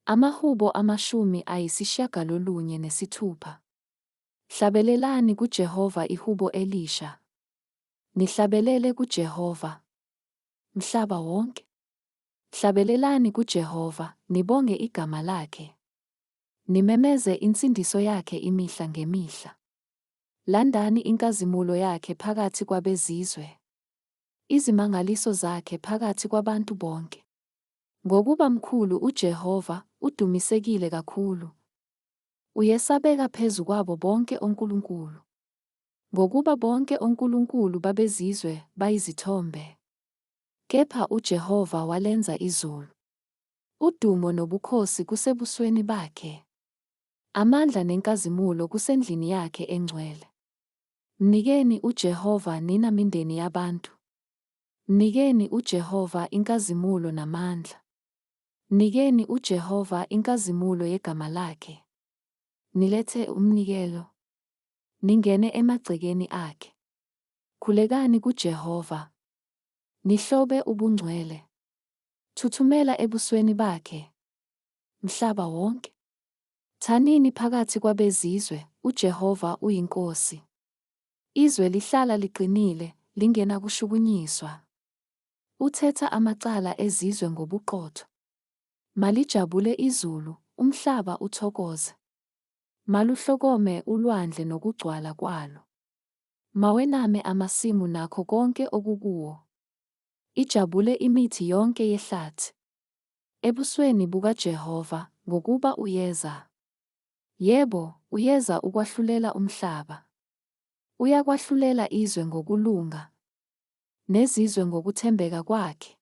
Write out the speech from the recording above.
Amahubo 96. Hlabelelani kuJehova ihubo elisha. Nihlabelele kuJehova, mhlaba wonke. Hlabelelani kuJehova, nibonge igama lakhe. Nimemeze insindiso yakhe imihla ngemihla. Landani inkazimulo yakhe phakathi kwabezizwe, izimangaliso zakhe phakathi kwabantu bonke. Ngokuba mkhulu uJehova, udumisekile kakhulu. Uyesabeka phezu kwabo bonke onkulunkulu. Ngokuba bonke onkulunkulu babezizwe bayizithombe. Kepha uJehova walenza izulu. Udumo nobukhosi kusebusweni bakhe. Amandla nenkazimulo kusendlini yakhe engcwele. Mnikeni uJehova nina mindeni yabantu. Mnikeni uJehova inkazimulo namandla. Mnikeni uJehova inkazimulo yegama lakhe. Nilethe umnikelo. Ningene emagcekeni akhe. Khulekani kuJehova. Nihlobe ubungcwele. Thuthumela ebusweni bakhe, mhlaba wonke. Thanini phakathi kwabezizwe, uJehova uyinkosi. Izwe lihlala liqinile, lingena kushukunyiswa. Uthetha amacala ezizwe ngobuqotho. Malijabule izulu, umhlaba uthokoze. Maluhlokome ulwandle nokugcwala kwalo. Mawename amasimu nakho konke okukuwo. Ijabule imithi yonke yehlathi. Ebusweni bukaJehova, ngokuba uyeza. Yebo, uyeza ukwahlulela umhlaba. Uyakwahlulela izwe ngokulunga, nezizwe ngokuthembeka kwakhe.